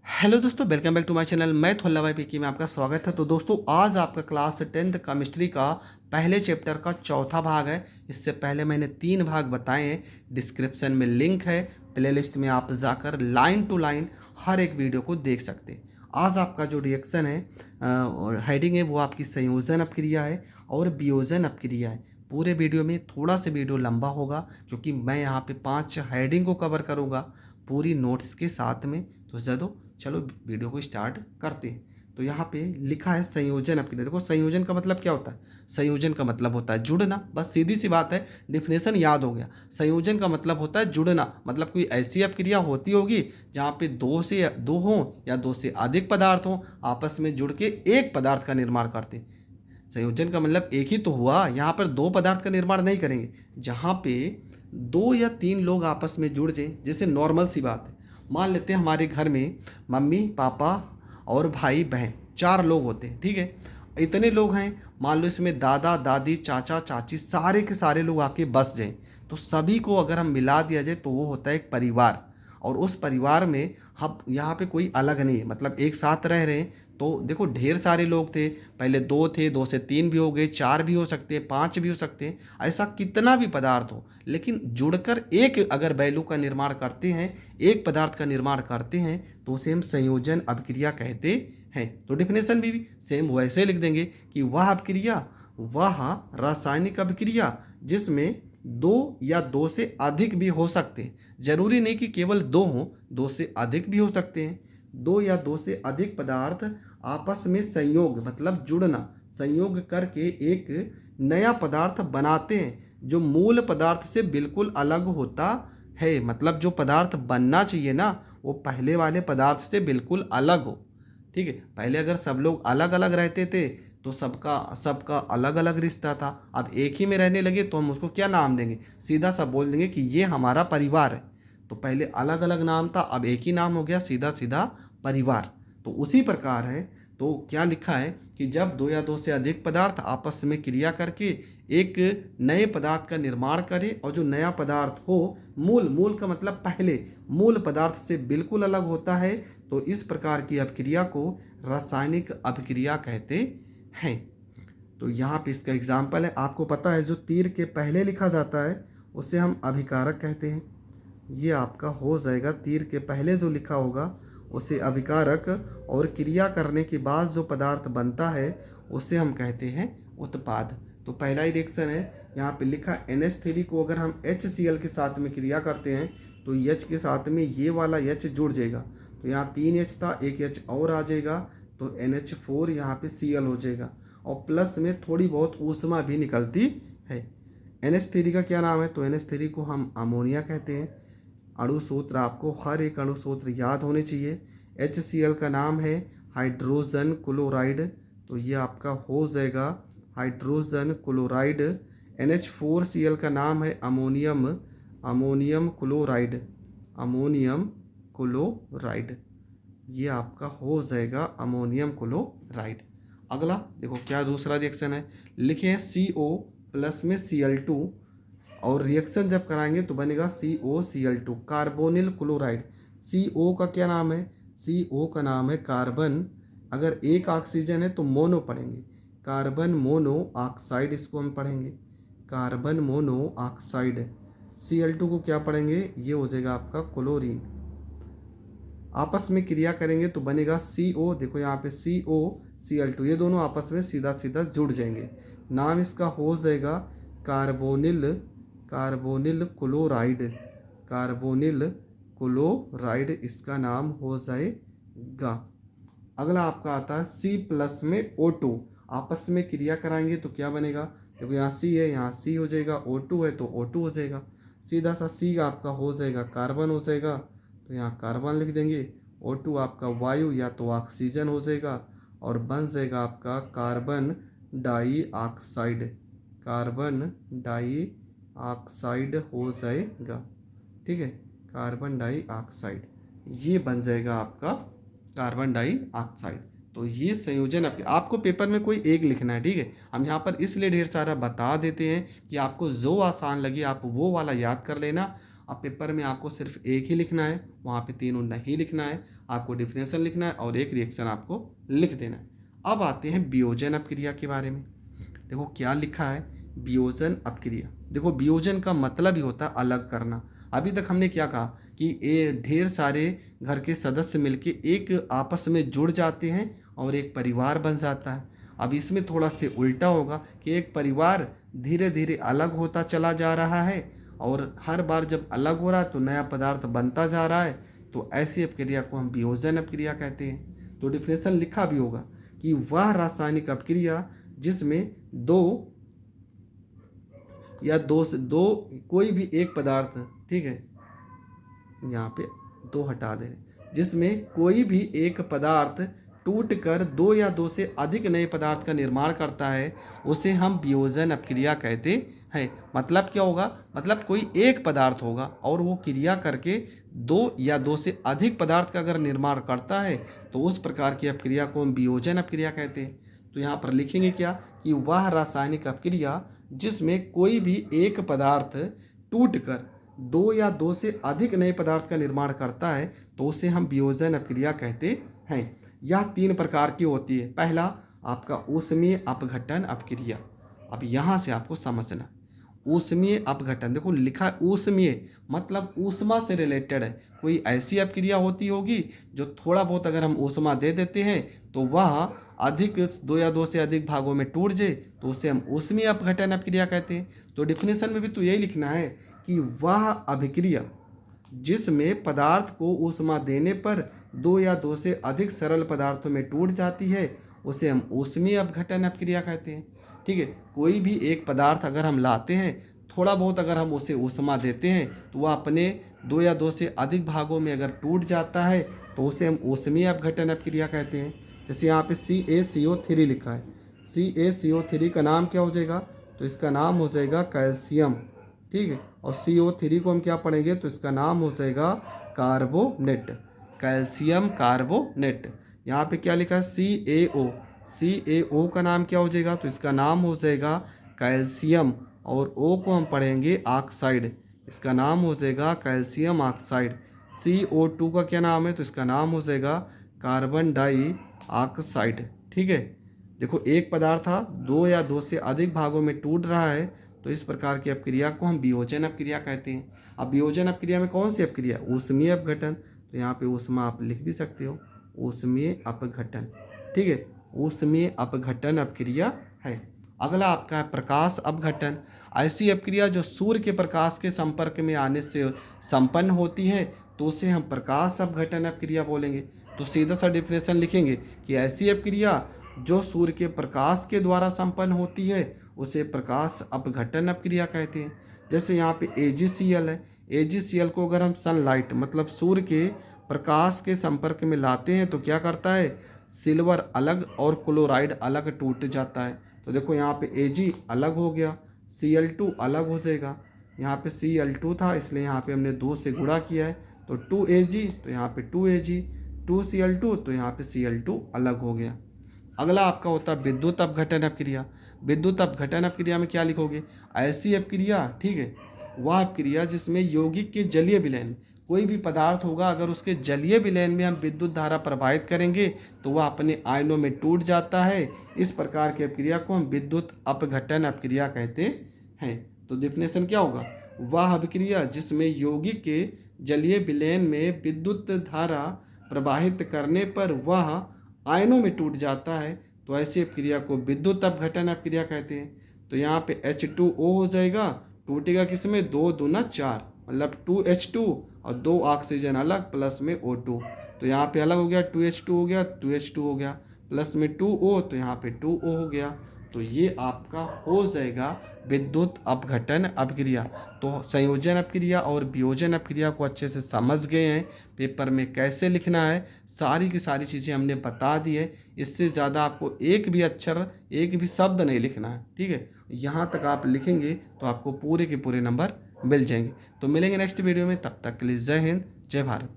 Hello दोस्तों, welcome back to my channel. मैं थोल्ला भाई पीकी में आपका स्वागत है। तो दोस्तों, आज आपका क्लास 10th केमिस्ट्री का पहले चैप्टर का चौथा भाग है। इससे पहले मैंने 3 भाग बताए हैं। डिस्क्रिप्शन में लिंक है, प्लेलिस्ट में आप जाकर लाइन टू लाइन हर एक वीडियो को देख सकते हैं। आज आपका जो रिएक्शन है और हेडिंग है वो आपकी संयोजन अपक्रिया है और वियोजन अपक्रिया है। पूरे वीडियो में थोड़ा सा वीडियो लंबा होगा क्योंकि मैं यहाँ पे 5 हेडिंग को कवर करूँगा पूरी नोट्स के साथ में। तो चलो वीडियो को स्टार्ट करते हैं। तो यहाँ पे लिखा है संयोजन अपक्रिया। देखो, संयोजन का मतलब क्या होता है? संयोजन का मतलब होता है जुड़ना। बस सीधी सी बात है, डिफिनेशन याद हो गया। संयोजन का मतलब होता है जुड़ना। मतलब कोई ऐसी अपक्रिया होती होगी जहाँ पे दो हों या दो से अधिक पदार्थ हों, आपस में जुड़ के एक पदार्थ का निर्माण करते हैं। संयोजन का मतलब एक ही तो हुआ, यहाँ पर दो पदार्थ का निर्माण नहीं करेंगे। जहाँ पे 2 या 3 लोग आपस में जुड़ जाएं, जैसे नॉर्मल सी बात है। मान लेते हैं हमारे घर में मम्मी पापा और भाई बहन 4 लोग होते हैं, ठीक है। इतने लोग हैं, मान लो इसमें दादा दादी चाचा चाची सारे के सारे लोग आके बस जाएं, तो सभी को अगर हम मिला दिया जाए तो वो होता है एक परिवार। और उस परिवार में हम यहाँ पे कोई अलग नहीं है, मतलब एक साथ रह रहे हैं। तो देखो, ढेर सारे लोग थे, पहले 2 थे, 2 से 3 भी हो गए, 4 भी हो सकते हैं, 5 भी हो सकते हैं। ऐसा कितना भी पदार्थ हो, लेकिन जुड़कर एक अगर वैल्यू का निर्माण करते हैं, एक पदार्थ का निर्माण करते हैं, तो उसे हम संयोजन अभिक्रिया कहते हैं। तो डिफिनेशन भी सेम वैसे लिख देंगे कि वह अभिक्रिया, वह रासायनिक अभिक्रिया जिसमें 2 या 2 से अधिक भी हो सकते हैं। जरूरी नहीं कि केवल 2 हों, 2 से अधिक भी हो सकते हैं। 2 या 2 से अधिक पदार्थ आपस में संयोग मतलब जुड़ना, संयोग करके एक नया पदार्थ बनाते हैं जो मूल पदार्थ से बिल्कुल अलग होता है। मतलब जो पदार्थ बनना चाहिए ना, वो पहले वाले पदार्थ से बिल्कुल अलग हो। ठीक है, पहले अगर सब लोग अलग अलग रहते थे तो सबका सबका अलग अलग रिश्ता था। अब एक ही में रहने लगे तो हम उसको क्या नाम देंगे? सीधा सा बोल देंगे कि ये हमारा परिवार है। तो पहले अलग अलग नाम था, अब एक ही नाम हो गया, सीधा सीधा परिवार। तो उसी प्रकार है। तो क्या लिखा है कि जब 2 या 2 से अधिक पदार्थ आपस में क्रिया करके एक नए पदार्थ का निर्माण करें और जो नया पदार्थ हो मूल मूल का मतलब पहले मूल पदार्थ से बिल्कुल अलग होता है, तो इस प्रकार की अभिक्रिया को रासायनिक अभिक्रिया कहते हैं। तो यहाँ पे इसका एग्जाम्पल है, आपको पता है जो तीर के पहले लिखा जाता है उसे हम अभिकारक कहते हैं। ये आपका हो जाएगा, तीर के पहले जो लिखा होगा उसे अभिकारक, और क्रिया करने के बाद जो पदार्थ बनता है उसे हम कहते हैं उत्पाद। तो पहला ही रिएक्शन है, यहाँ पे लिखा NH3 को अगर हम HCl के साथ में क्रिया करते हैं तो H के साथ में ये वाला H जुड़ जाएगा। तो यहाँ 3H था, एक H और आ जाएगा, तो NH4 यहाँ पे Cl हो जाएगा। और प्लस में थोड़ी बहुत ऊष्मा भी निकलती है। NH3 का क्या नाम है? तो NH3 को हम अमोनिया कहते हैं। अणु सूत्र आपको हर एक अणु सूत्र याद होने चाहिए। HCl का नाम है हाइड्रोजन क्लोराइड, तो ये आपका हो जाएगा हाइड्रोजन क्लोराइड। NH4Cl का नाम है ammonium, ammonium chloride, ammonium chloride. ये आपका हो जाएगा अमोनियम क्लोराइड। अगला देखो क्या दूसरा रिएक्शन है, लिखे हैं CO प्लस में Cl2, और रिएक्शन जब कराएंगे तो बनेगा COCl2 कार्बोनिल क्लोराइड। CO का क्या नाम है? CO का नाम है कार्बन। अगर एक ऑक्सीजन है तो मोनो पढ़ेंगे, कार्बन मोनो ऑक्साइड इसको हम पढ़ेंगे, कार्बन मोनो ऑक्साइड। Cl2 को क्या पढ़ेंगे? ये हो जाएगा आपका क्लोरीन। आपस में क्रिया करेंगे तो बनेगा CO, देखो यहाँ पे COCl2, ये दोनों आपस में सीधा सीधा जुड़ जाएंगे। नाम इसका हो जाएगा carbonyl, carbonyl chloride, carbonyl chloride इसका नाम हो जाएगा। अगला आपका आता है C प्लस में O2, आपस में क्रिया कराएंगे तो क्या बनेगा? देखो यहाँ C है, यहाँ C हो जाएगा, O2 है तो O2 हो जाएगा। सीधा सा C आपका हो जाएगा कार्बन हो जाएगा, तो यहाँ कार्बन लिख देंगे। O2 आपका वायु या तो ऑक्सीजन हो जाएगा, और बन जाएगा आपका कार्बन डाइऑक्साइड, कार्बन डाइऑक्साइड हो जाएगा। ठीक है, कार्बन डाइऑक्साइड ये बन जाएगा आपका कार्बन डाइऑक्साइड। तो ये संयोजन आपको पेपर में कोई एक लिखना है, ठीक है। हम यहाँ पर इसलिए ढेर सारा बता देते हैं कि आपको जो आसान लगे आप वो वाला याद कर लेना, अब पेपर में आपको सिर्फ एक ही लिखना है, वहाँ पे 3 नहीं लिखना है, आपको डिफिनेशन लिखना है और एक रिएक्शन आपको लिख देना है। अब आते हैं वियोजन अपक्रिया के बारे में। देखो क्या लिखा है, वियोजन अपक्रिया। देखो वियोजन का मतलब ही होता है अलग करना। अभी तक हमने क्या कहा कि ये ढेर सारे घर के सदस्य मिलके एक आपस में जुड़ जाते हैं और एक परिवार बन जाता है। अब इसमें थोड़ा से उल्टा होगा कि एक परिवार धीरे धीरे अलग होता चला जा रहा है और हर बार जब अलग हो रहा है तो नया पदार्थ बनता जा रहा है। तो ऐसी अपक्रिया को हम वियोजन अपक्रिया कहते हैं। तो डिफिनेशन लिखा भी होगा कि वह रासायनिक अपक्रिया जिसमें दो या दो से दो कोई भी एक पदार्थ, ठीक है, यहाँ पे दो हटा दे, जिसमें कोई भी एक पदार्थ टूटकर दो या दो से अधिक नए पदार्थ का निर्माण करता है, उसे हम वियोजन अपक्रिया कहते हैं। मतलब क्या होगा, मतलब कोई एक पदार्थ होगा और वो क्रिया करके दो या दो से अधिक पदार्थ का अगर निर्माण करता है तो उस प्रकार की अपक्रिया को हम वियोजन अपक्रिया कहते हैं। तो यहाँ पर लिखेंगे क्या कि वह रासायनिक अपक्रिया जिसमें कोई भी एक पदार्थ टूटकर दो या दो से अधिक नए पदार्थ का निर्माण करता है तो उसे हम वियोजन अपक्रिया कहते हैं। यह 3 प्रकार की होती है। पहला आपका ऊष्मीय अपघटन अपक्रिया। अब यहाँ से आपको समझना, ऊष्मीय अपघटन, देखो लिखा है ऊष्मीय मतलब ऊष्मा से रिलेटेड है। कोई ऐसी अपक्रिया होती होगी जो थोड़ा बहुत अगर हम ऊष्मा दे देते हैं तो वह अधिक दो या दो से अधिक भागों में टूट जाए तो उसे हम ऊष्मीय अपघटन अपक्रिया कहते हैं। तो डिफिनेशन में भी तो यही लिखना है कि वह अभिक्रिया जिसमें पदार्थ को ऊष्मा देने पर दो या दो से अधिक सरल पदार्थों में टूट जाती है उसे हम ऊष्मीय अपघटन अपक्रिया कहते हैं। ठीक है, कोई भी एक पदार्थ अगर हम लाते हैं, थोड़ा बहुत अगर हम उसे ऊष्मा देते हैं तो वह अपने दो या दो से अधिक भागों में अगर टूट जाता है तो उसे हम ऊष्मीय अपघटन अपक्रिया कहते हैं। जैसे यहाँ पे CaCO3 लिखा है, CaCO3 का नाम क्या हो जाएगा, तो इसका नाम हो जाएगा कैल्शियम। ठीक है, और CO3 को हम क्या पढ़ेंगे तो इसका नाम हो जाएगा कार्बोनेट, कैल्शियम कार्बोनेट। यहाँ पे क्या लिखा है CaO का नाम क्या हो जाएगा तो इसका नाम हो जाएगा कैल्शियम, और O को हम पढ़ेंगे ऑक्साइड, इसका नाम हो जाएगा कैल्शियम ऑक्साइड। CO2 का क्या नाम है तो इसका नाम हो जाएगा कार्बन डाई ऑक्साइड। ठीक है, देखो एक पदार्थ था दो या दो से अधिक भागों में टूट रहा है तो इस प्रकार की अपक्रिया को हम वियोजन अपक्रिया कहते हैं। अब वियोजन अपक्रिया में कौन सी अपक्रिया, ऊष्मीय अपघटन, तो यहाँ पे ऊष्मा आप लिख भी सकते हो, ऊष्मीय अपघटन। ठीक है, ऊष्मीय अपघटन अपक्रिया है। अगला आपका है प्रकाश अपघटन। ऐसी अपक्रिया जो सूर्य के प्रकाश के संपर्क में आने से संपन्न होती है तो उसे हम प्रकाश अपघटन अपक्रिया बोलेंगे। तो सीधा सा डिफिनेशन लिखेंगे कि ऐसी अपक्रिया जो सूर्य के प्रकाश के द्वारा संपन्न होती है उसे प्रकाश अपघटन अपक्रिया कहते हैं। जैसे यहाँ पे AgCl है, AgCl को अगर हम सनलाइट मतलब सूर्य के प्रकाश के संपर्क में लाते हैं तो क्या करता है, सिल्वर अलग और क्लोराइड अलग टूट जाता है। तो देखो यहाँ पे Ag अलग हो गया, Cl2 अलग हो जाएगा। यहाँ पे Cl2 था इसलिए यहाँ पे हमने 2 से गुणा किया है तो 2Ag, तो यहाँ पे 2Ag, 2Cl2 तो यहाँ पे Cl2 अलग हो गया। अगला आपका होता है विद्युत अपघटन अपक्रिया। विद्युत अपघटन अपक्रिया में क्या लिखोगे, ऐसी अपक्रिया, ठीक है, वह अपक्रिया जिसमें यौगिक के जलीय विलयन, कोई भी पदार्थ होगा अगर उसके जलीय विलयन में हम विद्युत धारा प्रवाहित करेंगे तो वह अपने आयनों में टूट जाता है। इस प्रकार की अपक्रिया को हम विद्युत अपघटन अपक्रिया कहते हैं। तो डिफिनेशन क्या होगा, वह अपक्रिया जिसमें यौगिक के जलीय विलयन में विद्युत धारा प्रवाहित करने पर वह आयनों में टूट जाता है तो ऐसी अपक्रिया को विद्युत अपघटन अपक्रिया कहते हैं। तो यहाँ पे H2O हो जाएगा, टूटेगा किसमें, 2 दूना 4 मतलब 2H2 और 2 ऑक्सीजन अलग प्लस में O2, तो यहाँ पे अलग हो गया 2H2 हो गया 2H2 हो गया प्लस में 2O तो यहाँ पे 2O हो गया। तो ये आपका हो जाएगा विद्युत अपघटन अपक्रिया। तो संयोजन अपक्रिया और वियोजन अपक्रिया को अच्छे से समझ गए हैं, पेपर में कैसे लिखना है सारी की सारी चीज़ें हमने बता दी है। इससे ज़्यादा आपको एक भी अक्षर एक भी शब्द नहीं लिखना है। ठीक है, यहाँ तक आप लिखेंगे तो आपको पूरे के पूरे नंबर मिल जाएंगे। तो मिलेंगे नेक्स्ट वीडियो में, तब तक के लिए जय हिंद जय भारत।